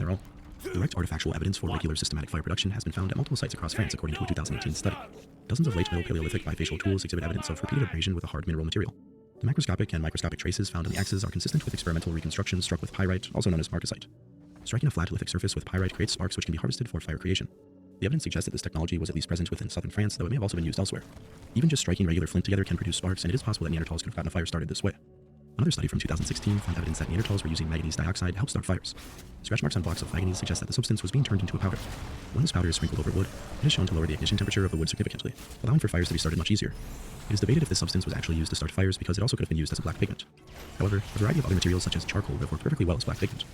their own. Direct artifactual evidence for regular systematic fire production has been found at multiple sites across France according to a 2018 study. Dozens of late Middle Paleolithic bifacial tools exhibit evidence of repeated abrasion with a hard mineral material. The macroscopic and microscopic traces found on the axes are consistent with experimental reconstructions struck with pyrite, also known as marcasite. Striking a flat lithic surface with pyrite creates sparks which can be harvested for fire creation. The evidence suggests that this technology was at least present within southern France, though it may have also been used elsewhere. Even just striking regular flint together can produce sparks, and it is possible that Neanderthals could have gotten a fire started this way. Another study from 2016 found evidence that Neanderthals were using manganese dioxide to help start fires. Scratch marks on blocks of manganese suggest that the substance was being turned into a powder. When this powder is sprinkled over wood, it is shown to lower the ignition temperature of the wood significantly, allowing for fires to be started much easier. It is debated if this substance was actually used to start fires because it also could have been used as a black pigment. However, a variety of other materials such as charcoal have worked perfectly well as black pigment.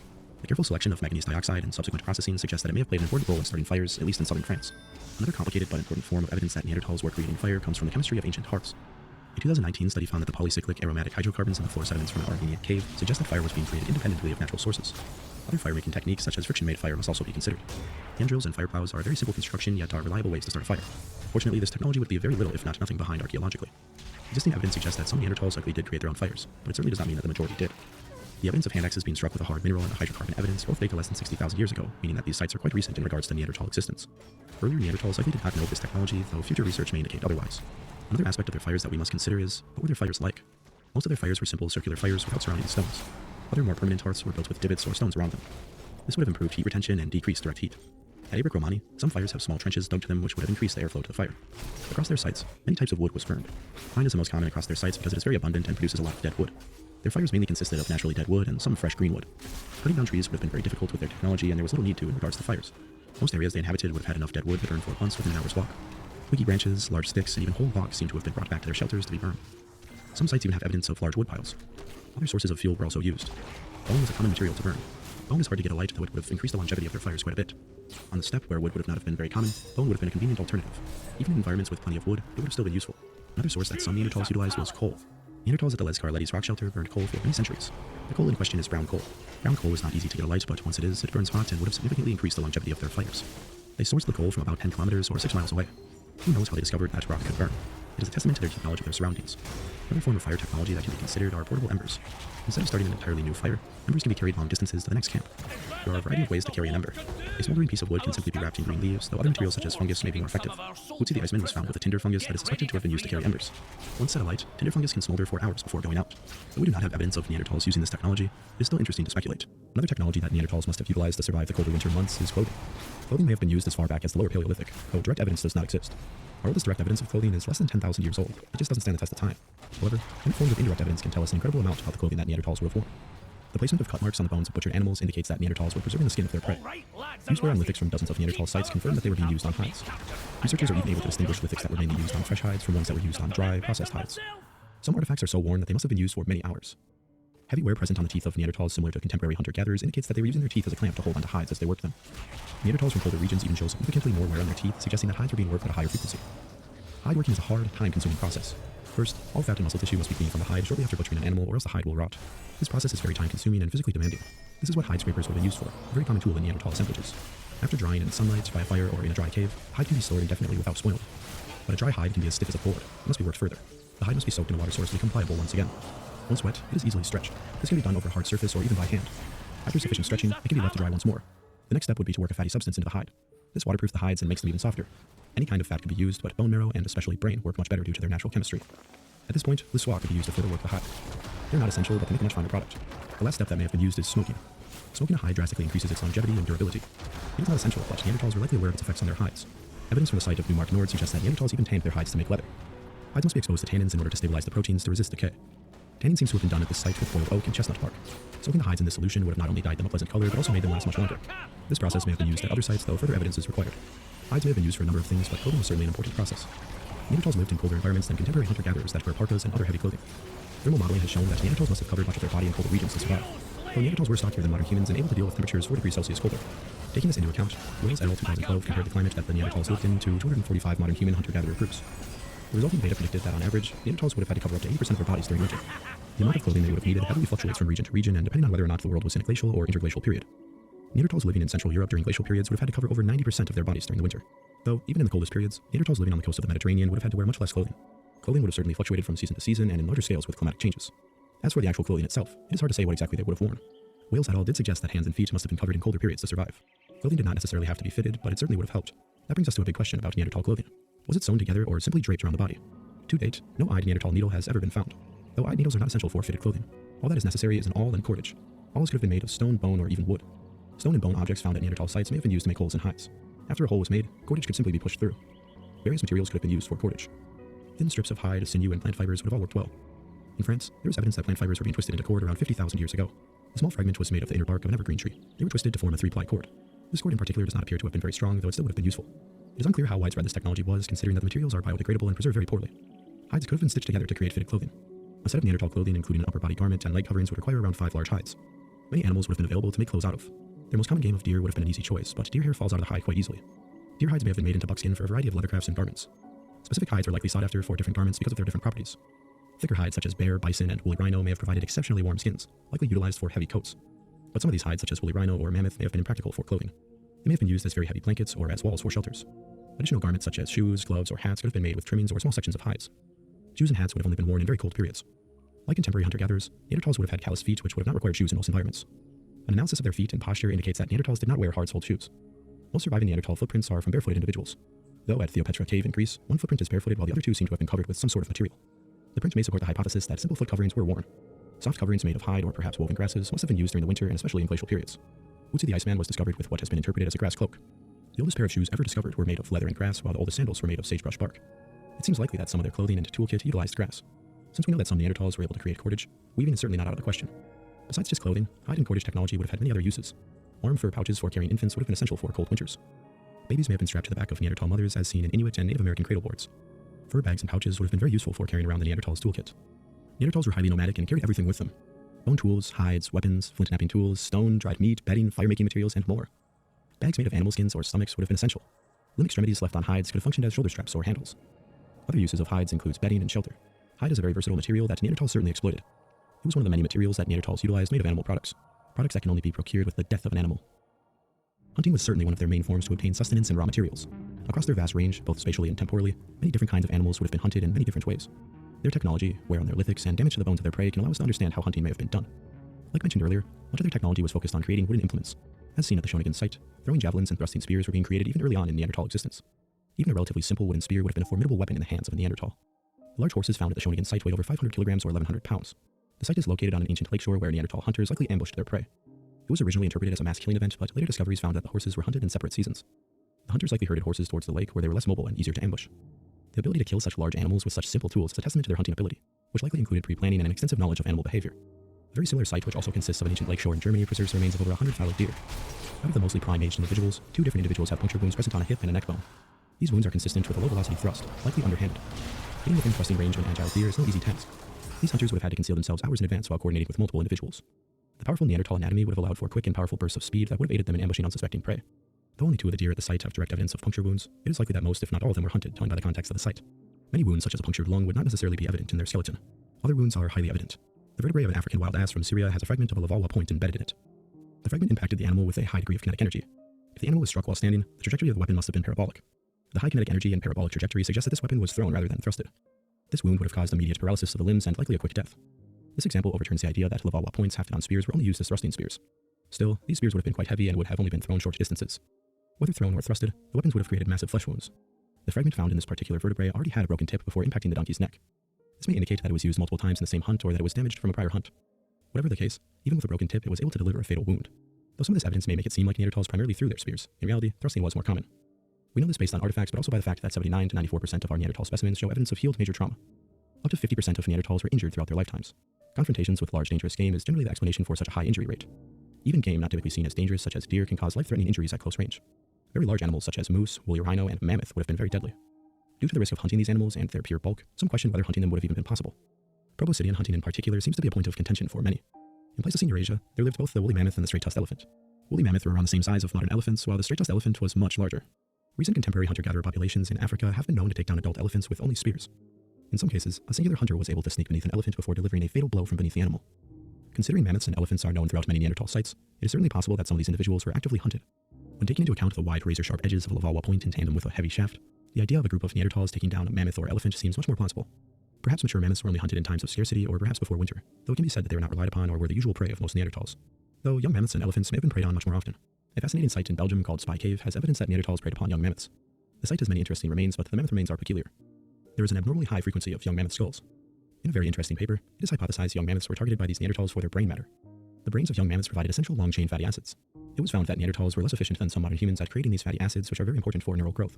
The careful selection of manganese dioxide and subsequent processing suggests that it may have played an important role in starting fires, at least in southern France. Another complicated but important form of evidence that Neanderthals were creating fire comes from the chemistry of ancient hearths. A 2019 study found that the polycyclic aromatic hydrocarbons in the floor sediments from an Armenian cave suggest that fire was being created independently of natural sources. Other fire-making techniques such as friction-made fire must also be considered. Hand drills and fire plows are a very simple construction yet are reliable ways to start a fire. Fortunately, this technology would leave very little if not nothing behind archaeologically. Existing evidence suggests that some Neanderthals likely did create their own fires, but it certainly does not mean that the majority did. The evidence of hand axes being struck with a hard mineral and the hydrocarbon evidence both date to less than 60,000 years ago, meaning that these sites are quite recent in regards to Neanderthal existence. Earlier Neanderthals likely did not know of this technology, though future research may indicate otherwise. Another aspect of their fires that we must consider is, what were their fires like? Most of their fires were simple circular fires without surrounding stones. Other more permanent hearths were built with divots or stones around them. This would have improved heat retention and decreased direct heat. At Abric Romani, some fires have small trenches dug to them which would have increased the airflow to the fire. Across their sites, many types of wood was burned. Pine is the most common across their sites because it is very abundant and produces a lot of dead wood. Their fires mainly consisted of naturally dead wood and some fresh green wood. Cutting down trees would have been very difficult with their technology, and there was little need to in regards to fires. Most areas they inhabited would have had enough dead wood to burn for months within an hour's walk. Twigy branches, large sticks, and even whole logs seem to have been brought back to their shelters to be burned. Some sites even have evidence of large wood piles. Other sources of fuel were also used. Bone was a common material to burn. Bone is hard to get alight, though it would have increased the longevity of their fires quite a bit. On the steppe, where wood would have not have been very common, bone would have been a convenient alternative. Even in environments with plenty of wood, it would have still been useful. Another source that some Neanderthals utilized was coal. Neanderthals at the Les Carlettes rock shelter burned coal for many centuries. The coal in question is brown coal. Brown coal is not easy to get alight, but once it is, it burns hot and would have significantly increased the longevity of their fires. They sourced the coal from about 10 kilometers or 6 miles away. Who knows how they discovered that rock could burn? It is a testament to their knowledge of their surroundings. Another form of fire technology that can be considered are portable embers. Instead of starting an entirely new fire, embers can be carried long distances to the next camp. There are a variety of ways to carry an ember. A smoldering piece of wood can simply be wrapped in green leaves, though other materials such as fungus may be more effective. Bootsy the Iceman was found with a tinder fungus that is suspected to have been used to carry embers. Once set alight, tinder fungus can smolder for hours before going out. Though we do not have evidence of Neanderthals using this technology, it is still interesting to speculate. Another technology that Neanderthals must have utilized to survive the colder winter months is clothing. Clothing may have been used as far back as the lower Paleolithic, though direct evidence does not exist. Our oldest direct evidence of clothing is less than 10,000 years old. It just doesn't stand the test of time. However, many forms of indirect evidence can tell us an incredible amount about the clothing that Neanderthals would have worn. The placement of cut marks on the bones of butchered animals indicates that Neanderthals were preserving the skin of their prey. These were on lithics from dozens of Neanderthal sites confirm that they were being used on hides. Researchers are even able to distinguish lithics that were mainly used on fresh hides from ones that were used on dry, processed hides. Some artifacts are so worn that they must have been used for many hours. Heavy wear present on the teeth of Neanderthals similar to contemporary hunter-gatherers indicates that they were using their teeth as a clamp to hold onto hides as they worked them. Neanderthals from colder regions even show significantly more wear on their teeth, suggesting that hides were being worked at a higher frequency. Hide working is a hard, time-consuming process. First, all fat and muscle tissue must be cleaned from the hide shortly after butchering an animal or else the hide will rot. This process is very time-consuming and physically demanding. This is what hide scrapers would have been used for, a very common tool in Neanderthal assemblages. After drying in sunlight, by a fire, or in a dry cave, hide can be stored indefinitely without spoiling. But a dry hide can be as stiff as a board. It must be worked further. The hide must be soaked in a water source to become pliable once again. Once wet, it is easily stretched. This can be done over a hard surface or even by hand. After sufficient stretching, it can be left to dry once more. The next step would be to work a fatty substance into the hide. This waterproofs the hides and makes them even softer. Any kind of fat could be used, but bone marrow and especially brain work much better due to their natural chemistry. At this point, the soie could be used to further work the hide. They're not essential, but they make a much finer product. The last step that may have been used is smoking. Smoking a hide drastically increases its longevity and durability. It is not essential, but Neanderthals were likely aware of its effects on their hides. Evidence from the site of Newmark Nord suggests that Neanderthals even tanned their hides to make leather. Hides must be exposed to tannins in order to stabilize the proteins to resist decay. Tanning seems to have been done at this site with boiled oak and chestnut bark. Soaking the hides in this solution would have not only dyed them a pleasant color, but also made them last much longer. This process may have been used at other sites, though further evidence is required. Hides may have been used for a number of things, but clothing was certainly an important process. Neanderthals lived in colder environments than contemporary hunter-gatherers that wear parkas and other heavy clothing. Thermal modeling has shown that Neanderthals must have covered much of their body in colder regions to survive. Though Neanderthals were stockier than modern humans and able to deal with temperatures 4 degrees Celsius colder. Taking this into account, Wales et al. 2012 compared the climate that the Neanderthals lived in to 245 modern human hunter-gatherer groups. The resulting data predicted that on average, Neanderthals would have had to cover up to 80% of their bodies during winter. The amount of clothing they would have needed heavily fluctuates from region to region and depending on whether or not the world was in a glacial or interglacial period. Neanderthals living in Central Europe during glacial periods would have had to cover over 90% of their bodies during the winter. Though, even in the coldest periods, Neanderthals living on the coast of the Mediterranean would have had to wear much less clothing. Clothing would have certainly fluctuated from season to season and in larger scales with climatic changes. As for the actual clothing itself, it is hard to say what exactly they would have worn. Whales et al. Did suggest that hands and feet must have been covered in colder periods to survive. Clothing did not necessarily have to be fitted, but it certainly would have helped. That brings us to a big question about Neanderthal clothing. Was it sewn together or simply draped around the body? To date, no eyed Neanderthal needle has ever been found, though eyed needles are not essential for fitted clothing. All that is necessary is an awl and cordage. Awls could have been made of stone, bone, or even wood. Stone and bone objects found at Neanderthal sites may have been used to make holes in hides. After a hole was made, cordage could simply be pushed through. Various materials could have been used for cordage. Thin strips of hide, sinew, and plant fibers would have all worked well. In France, there is evidence that plant fibers were being twisted into cord around 50,000 years ago. A small fragment was made of the inner bark of an evergreen tree. They were twisted to form a 3-ply cord. This cord in particular does not appear to have been very strong, though it still would have been useful. It is unclear how widespread this technology was, considering that the materials are biodegradable and preserve very poorly. Hides could have been stitched together to create fitted clothing. A set of Neanderthal clothing, including an upper body garment and leg coverings, would require around 5 large hides. Many animals would have been available to make clothes out of. Their most common game of deer would have been an easy choice, but deer hair falls out of the hide quite easily. Deer hides may have been made into buckskin for a variety of leathercrafts and garments. Specific hides were likely sought after for different garments because of their different properties. Thicker hides such as bear, bison, and woolly rhino may have provided exceptionally warm skins, likely utilized for heavy coats. But some of these hides, such as woolly rhino or mammoth, may have been impractical for clothing. They may have been used as very heavy blankets or as walls for shelters. Additional garments such as shoes, gloves, or hats could have been made with trimmings or small sections of hides. Shoes and hats would have only been worn in very cold periods. Like contemporary hunter-gatherers, Neanderthals would have had calloused feet which would have not required shoes in most environments. An analysis of their feet and posture indicates that Neanderthals did not wear hard-soled shoes. Most surviving Neanderthal footprints are from barefooted individuals. Though at Theopetra Cave in Greece, one footprint is barefooted while the other two seem to have been covered with some sort of material. The print may support the hypothesis that simple foot coverings were worn. Soft coverings made of hide or perhaps woven grasses must have been used during the winter and especially in glacial periods. Bootsy the Iceman was discovered with what has been interpreted as a grass cloak. The oldest pair of shoes ever discovered were made of leather and grass, while the oldest sandals were made of sagebrush bark. It seems likely that some of their clothing and toolkit utilized grass. Since we know that some Neanderthals were able to create cordage, weaving is certainly not out of the question. Besides just clothing, hide and cordage technology would have had many other uses. Warm fur pouches for carrying infants would have been essential for cold winters. Babies may have been strapped to the back of Neanderthal mothers as seen in Inuit and Native American cradle boards. Fur bags and pouches would have been very useful for carrying around the Neanderthals' toolkit. Neanderthals were highly nomadic and carried everything with them. Bone tools, hides, weapons, flint-knapping tools, stone, dried meat, bedding, fire-making materials, and more. Bags made of animal skins or stomachs would have been essential. Limb extremities left on hides could have functioned as shoulder straps or handles. Other uses of hides includes bedding and shelter. Hide is a very versatile material that Neanderthals certainly exploited. It was one of the many materials that Neanderthals utilized made of animal products that can only be procured with the death of an animal. Hunting was certainly one of their main forms to obtain sustenance and raw materials. Across their vast range, both spatially and temporally, many different kinds of animals would have been hunted in many different ways. Their technology, wear on their lithics, and damage to the bones of their prey can allow us to understand how hunting may have been done. Like mentioned earlier, much of their technology was focused on creating wooden implements. As seen at the Schonigan site, throwing javelins and thrusting spears were being created even early on in Neanderthal existence. Even a relatively simple wooden spear would have been a formidable weapon in the hands of a Neanderthal. The large horses found at the Schonigan site weighed over 500 kilograms or 1,100 pounds. The site is located on an ancient lakeshore where Neanderthal hunters likely ambushed their prey. It was originally interpreted as a mass killing event, but later discoveries found that the horses were hunted in separate seasons. The hunters likely herded horses towards the lake where they were less mobile and easier to ambush. The ability to kill such large animals with such simple tools is a testament to their hunting ability, which likely included pre-planning and an extensive knowledge of animal behavior. A very similar site, which also consists of an ancient lakeshore in Germany, preserves the remains of over 100 fallow deer. Out of the mostly prime-aged individuals, 2 different individuals have puncture wounds present on a hip and a neck bone. These wounds are consistent with a low-velocity thrust, likely underhanded. Getting within thrusting range of an agile deer is no easy task. These hunters would have had to conceal themselves hours in advance while coordinating with multiple individuals. The powerful Neanderthal anatomy would have allowed for quick and powerful bursts of speed that would have aided them in ambushing unsuspecting prey. Though only 2 of the deer at the site have direct evidence of puncture wounds, it is likely that most, if not all of them, were hunted, telling by the context of the site. Many wounds, such as a punctured lung, would not necessarily be evident in their skeleton. Other wounds are highly evident. The vertebrae of an African wild ass from Syria has a fragment of a Lavalwa point embedded in it. The fragment impacted the animal with a high degree of kinetic energy. If the animal was struck while standing, the trajectory of the weapon must have been parabolic. The high kinetic energy and parabolic trajectory suggest that this weapon was thrown rather than thrusted. This wound would have caused immediate paralysis of the limbs and likely a quick death. This example overturns the idea that Lavalwa points hafted on spears were only used as thrusting spears. Still, these spears would have been quite heavy and would have only been thrown short distances. Whether thrown or thrusted, the weapons would have created massive flesh wounds. The fragment found in this particular vertebrae already had a broken tip before impacting the donkey's neck. This may indicate that it was used multiple times in the same hunt or that it was damaged from a prior hunt. Whatever the case, even with a broken tip, it was able to deliver a fatal wound. Though some of this evidence may make it seem like Neanderthals primarily threw their spears, in reality, thrusting was more common. We know this based on artifacts, but also by the fact that 79 to 94% of our Neanderthal specimens show evidence of healed major trauma. Up to 50% of Neanderthals were injured throughout their lifetimes. Confrontations with large dangerous game is generally the explanation for such a high injury rate. Even game not typically seen as dangerous, such as deer, can cause life-threatening injuries at close range. Very large animals such as moose, woolly rhino, and mammoth would have been very deadly. Due to the risk of hunting these animals and their pure bulk, some question whether hunting them would have even been possible. Proboscidean hunting in particular seems to be a point of contention for many. In Pleistocene Eurasia, there lived both the woolly mammoth and the straight-tusked elephant. Woolly mammoth were around the same size of modern elephants, while the straight-tusked elephant was much larger. Recent contemporary hunter-gatherer populations in Africa have been known to take down adult elephants with only spears. In some cases, a singular hunter was able to sneak beneath an elephant before delivering a fatal blow from beneath the animal. Considering mammoths and elephants are known throughout many Neanderthal sites, it is certainly possible that some of these individuals were actively hunted. When taking into account the wide razor-sharp edges of a Lavalwa point in tandem with a heavy shaft, the idea of a group of Neanderthals taking down a mammoth or elephant seems much more plausible. Perhaps mature mammoths were only hunted in times of scarcity or perhaps before winter, though it can be said that they were not relied upon or were the usual prey of most Neanderthals. though young mammoths and elephants may have been preyed on much more often. A fascinating site in Belgium called Spy Cave has evidence that Neanderthals preyed upon young mammoths. The site has many interesting remains, but the mammoth remains are peculiar. There is an abnormally high frequency of young mammoth skulls. In a very interesting paper, it is hypothesized young mammoths were targeted by these Neanderthals for their brain matter. The brains of young mammoths provided essential long-chain fatty acids. It was found that Neanderthals were less efficient than some modern humans at creating these fatty acids, which are very important for neural growth.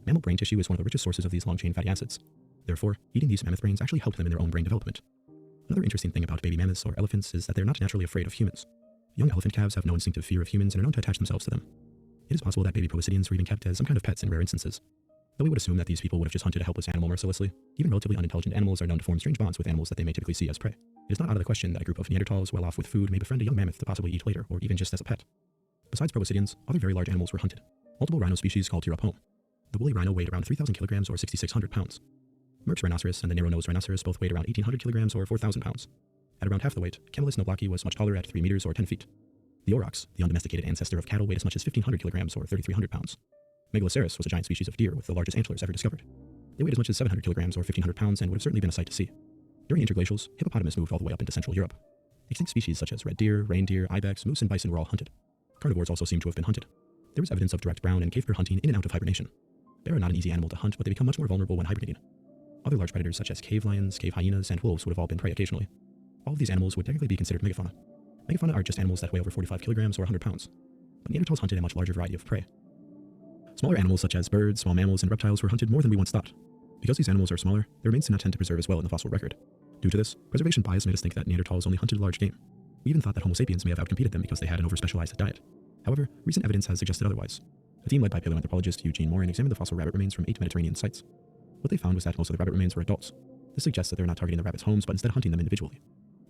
Mammal brain tissue is one of the richest sources of these long-chain fatty acids. Therefore, eating these mammoth brains actually helped them in their own brain development. Another interesting thing about baby mammoths or elephants is that they're not naturally afraid of humans. Young elephant calves have no instinctive fear of humans and are known to attach themselves to them. It is possible that baby proboscideans were even kept as some kind of pets in rare instances. Though we would assume that these people would have just hunted a helpless animal mercilessly, even relatively unintelligent animals are known to form strange bonds with animals that they may typically see as prey. It is not out of the question that a group of Neanderthals well off with food may befriend a young mammoth to possibly eat later, or even just as a pet. Besides proboscideans, other very large animals were hunted. Multiple rhino species called home. The woolly rhino weighed around 3,000 kilograms or 6,600 pounds. Merck's rhinoceros and the narrow-nosed rhinoceros both weighed around 1,800 kilograms or 4,000 pounds. At around half the weight, Camelus noblaki was much taller at 3 meters or 10 feet. The aurochs, the undomesticated ancestor of cattle, weighed as much as 1,500 kilograms or 3,300 pounds. Megaloceros was a giant species of deer with the largest antlers ever discovered. They weighed as much as 700 kilograms or 1,500 pounds and would have certainly been a sight to see. During interglacials, hippopotamus moved all the way up into Central Europe. Extinct species such as red deer, reindeer, ibex, moose, and bison were all hunted. Carnivores also seem to have been hunted. There was evidence of direct brown and cave bear hunting in and out of hibernation. Bear are not an easy animal to hunt, but they become much more vulnerable when hibernating. Other large predators such as cave lions, cave hyenas, and wolves would have all been prey occasionally. All of these animals would technically be considered megafauna. Megafauna are just animals that weigh over 45 kilograms or 100 pounds. But Neanderthals hunted a much larger variety of prey. Smaller animals such as birds, small mammals, and reptiles were hunted more than we once thought. Because these animals are smaller, their remains do not tend to preserve as well in the fossil record. Due to this, preservation bias made us think that Neanderthals only hunted large game. We even thought that Homo sapiens may have outcompeted them because they had an over-specialized diet. However, recent evidence has suggested otherwise. A team led by paleoanthropologist Eugene Morin examined the fossil rabbit remains from 8 Mediterranean sites. What they found was that most of the rabbit remains were adults. This suggests that they're not targeting the rabbits' homes, but instead hunting them individually.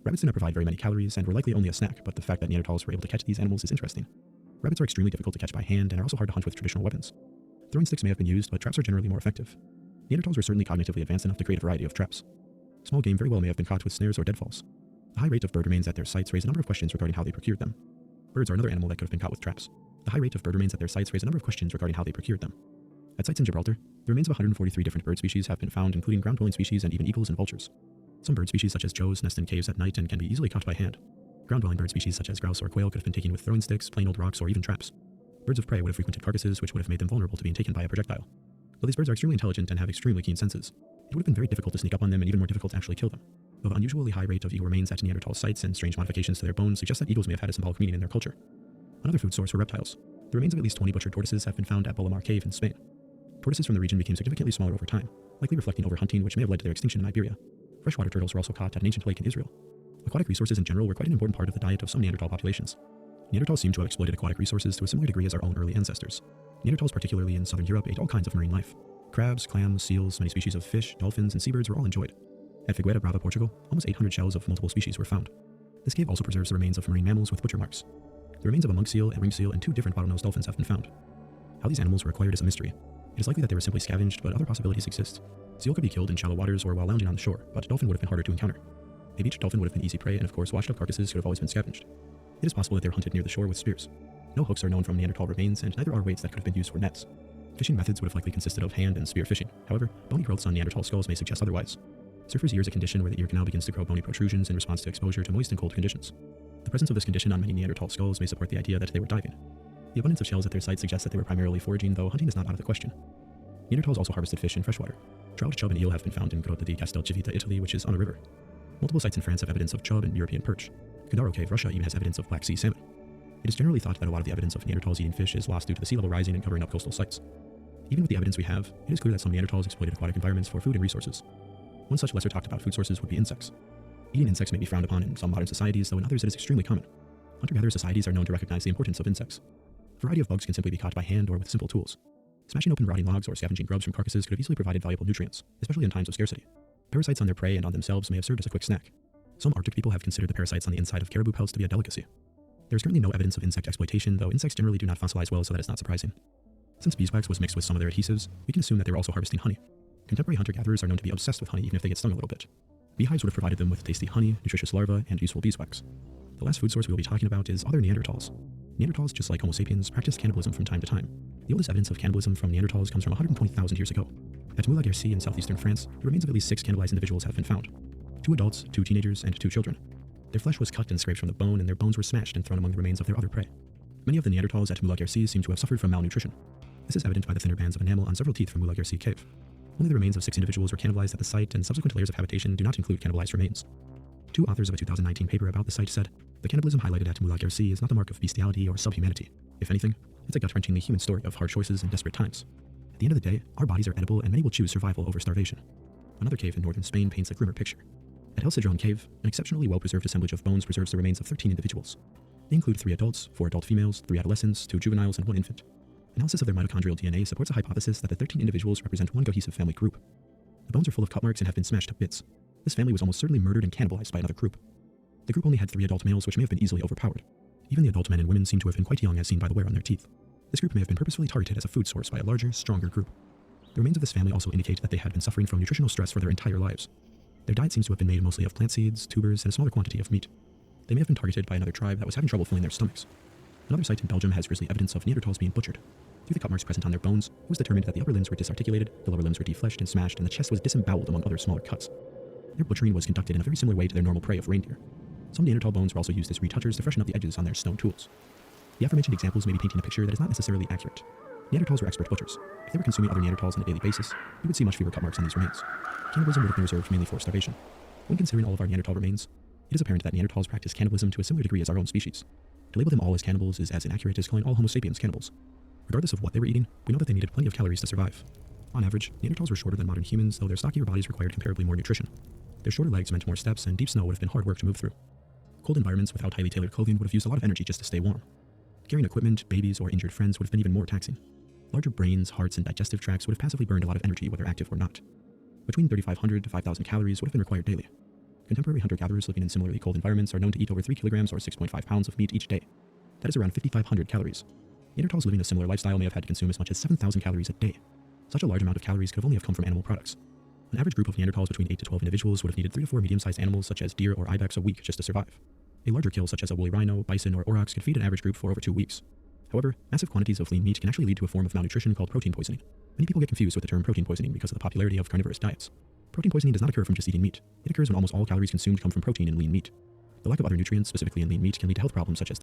Rabbits do not provide very many calories and were likely only a snack, but the fact that Neanderthals were able to catch these animals is interesting. Rabbits are extremely difficult to catch by hand and are also hard to hunt with traditional weapons. Throwing sticks may have been used, but traps are generally more effective. Neanderthals were certainly cognitively advanced enough to create a variety of traps. Small game very well may have been caught with snares or deadfalls. The high rate of bird remains at their sites raised a number of questions regarding how they procured them. Birds are another animal that could have been caught with traps. The high rate of bird remains at their sites raised a number of questions regarding how they procured them. At sites in Gibraltar, the remains of 143 different bird species have been found, including ground-dwelling species and even eagles and vultures. Some bird species such as joes nest in caves at night and can be easily caught by hand. Ground-dwelling bird species such as grouse or quail could have been taken with throwing sticks, plain old rocks, or even traps. Birds of prey would have frequented carcasses, which would have made them vulnerable to being taken by a projectile. Though these birds are extremely intelligent and have extremely keen senses, it would have been very difficult to sneak up on them and even more difficult to actually kill them. Though the unusually high rate of eagle remains at Neanderthal sites and strange modifications to their bones suggest that eagles may have had a symbolic meaning in their culture. Another food source were reptiles. The remains of at least 20 butchered tortoises have been found at Bolomar Cave in Spain. Tortoises from the region became significantly smaller over time, likely reflecting overhunting, which may have led to their extinction in Iberia. Freshwater turtles were also caught at an ancient lake in Israel. Aquatic resources in general were quite an important part of the diet of some Neanderthal populations. Neanderthals seem to have exploited aquatic resources to a similar degree as our own early ancestors. Neanderthals, particularly in southern Europe, ate all kinds of marine life. Crabs, clams, seals, many species of fish, dolphins, and seabirds were all enjoyed. At Figueira Brava, Portugal, almost 800 shells of multiple species were found. This cave also preserves the remains of marine mammals with butcher marks. The remains of a monk seal, a ring seal, and 2 different bottlenose dolphins have been found. How these animals were acquired is a mystery. It is likely that they were simply scavenged, but other possibilities exist. Seal could be killed in shallow waters or while lounging on the shore, but dolphin would have been harder to encounter. A beached dolphin would have been easy prey, and of course washed up carcasses could have always been scavenged. It is possible that they were hunted near the shore with spears. No hooks are known from Neanderthal remains, and neither are weights that could have been used for nets. Fishing methods would have likely consisted of hand and spear fishing. However, bony growths on Neanderthal skulls may suggest otherwise. Surfer's ear is a condition where the ear canal begins to grow bony protrusions in response to exposure to moist and cold conditions. The presence of this condition on many Neanderthal skulls may support the idea that they were diving. The abundance of shells at their site suggests that they were primarily foraging, though hunting is not out of the question. Neanderthals also harvested fish in freshwater. Trout, chub, and eel have been found in Grotta di Castelcivita, Italy, which is on a river. Multiple sites in France have evidence of chub and European perch. Kundaro Cave, Russia, even has evidence of Black Sea salmon. It is generally thought that a lot of the evidence of Neanderthals eating fish is lost due to the sea level rising and covering up coastal sites. Even with the evidence we have, it is clear that some Neanderthals exploited aquatic environments for food and resources. One such lesser talked about food sources would be insects. Eating insects may be frowned upon in some modern societies, though in others it is extremely common. Hunter-gatherer societies are known to recognize the importance of insects. A variety of bugs can simply be caught by hand or with simple tools. Smashing open rotting logs or scavenging grubs from carcasses could have easily provided valuable nutrients, especially in times of scarcity. Parasites on their prey and on themselves may have served as a quick snack. Some Arctic people have considered the parasites on the inside of caribou pelts to be a delicacy. There is currently no evidence of insect exploitation, though insects generally do not fossilize well, so that is not surprising. Since beeswax was mixed with some of their adhesives, we can assume that they were also harvesting honey. Contemporary hunter-gatherers are known to be obsessed with honey even if they get stung a little bit. Beehives would have provided them with tasty honey, nutritious larvae, and useful beeswax. The last food source we will be talking about is other Neanderthals. Neanderthals, just like Homo sapiens, practiced cannibalism from time to time. The oldest evidence of cannibalism from Neanderthals comes from 120,000 years ago. At Moula-Guercy in southeastern France, the remains of at least 6 cannibalized individuals have been found. 2 adults, 2 teenagers, and 2 children. Their flesh was cut and scraped from the bone, and their bones were smashed and thrown among the remains of their other prey. Many of the Neanderthals at Moulin seem to have suffered from malnutrition. This is evident by the thinner bands of enamel on several teeth from Moulin cave. Only the remains of 6 individuals were cannibalized at the site, and subsequent layers of habitation do not include cannibalized remains. 2 authors of a 2019 paper about the site said, "The cannibalism highlighted at Moulin is not the mark of bestiality or subhumanity. If anything, it's a gut-wrenchingly human story of hard choices and desperate times. At the end of the day, our bodies are edible and many will choose survival over starvation." Another cave in northern Spain paints a grimmer picture. At El Cedron Cave, an exceptionally well-preserved assemblage of bones preserves the remains of 13 individuals. They include 3 adults, 4 adult females, 3 adolescents, 2 juveniles, and 1 infant. Analysis of their mitochondrial DNA supports a hypothesis that the 13 individuals represent one cohesive family group. The bones are full of cut marks and have been smashed to bits. This family was almost certainly murdered and cannibalized by another group. The group only had 3 adult males, which may have been easily overpowered. Even the adult men and women seem to have been quite young, as seen by the wear on their teeth. This group may have been purposefully targeted as a food source by a larger, stronger group. The remains of this family also indicate that they had been suffering from nutritional stress for their entire lives. Their diet seems to have been made mostly of plant seeds, tubers, and a smaller quantity of meat. They may have been targeted by another tribe that was having trouble filling their stomachs. Another site in Belgium has grisly evidence of Neanderthals being butchered. Through the cut marks present on their bones, it was determined that the upper limbs were disarticulated, the lower limbs were defleshed and smashed, and the chest was disemboweled among other smaller cuts. Their butchering was conducted in a very similar way to their normal prey of reindeer. Some Neanderthal bones were also used as retouchers to freshen up the edges on their stone tools. The aforementioned examples may be painting a picture that is not necessarily accurate. Neanderthals were expert butchers. If they were consuming other Neanderthals on a daily basis, we would see much fewer cut marks on these remains. Cannibalism would have been reserved mainly for starvation. When considering all of our Neanderthal remains, it is apparent that Neanderthals practiced cannibalism to a similar degree as our own species. To label them all as cannibals is as inaccurate as calling all Homo sapiens cannibals. Regardless of what they were eating, we know that they needed plenty of calories to survive. On average, Neanderthals were shorter than modern humans, though their stockier bodies required comparably more nutrition. Their shorter legs meant more steps, and deep snow would have been hard work to move through. Cold environments without highly tailored clothing would have used a lot of energy just to stay warm. Carrying equipment, babies, or injured friends would have been even more taxing. Larger brains, hearts, and digestive tracts would have passively burned a lot of energy whether active or not. Between 3,500 to 5,000 calories would have been required daily. Contemporary hunter-gatherers living in similarly cold environments are known to eat over 3 kilograms or 6.5 pounds of meat each day. That is around 5,500 calories. Neanderthals living a similar lifestyle may have had to consume as much as 7,000 calories a day. Such a large amount of calories could only have come from animal products. An average group of Neanderthals between 8 to 12 individuals would have needed 3 to 4 medium-sized animals such as deer or ibex a week just to survive. A larger kill such as a woolly rhino, bison, or aurochs could feed an average group for over 2 weeks. However, massive quantities of lean meat can actually lead to a form of malnutrition called protein poisoning. Many people get confused with the term protein poisoning because of the popularity of carnivorous diets. Protein poisoning does not occur from just eating meat. It occurs when almost all calories consumed come from protein in lean meat. The lack of other nutrients, specifically in lean meat, can lead to health problems such as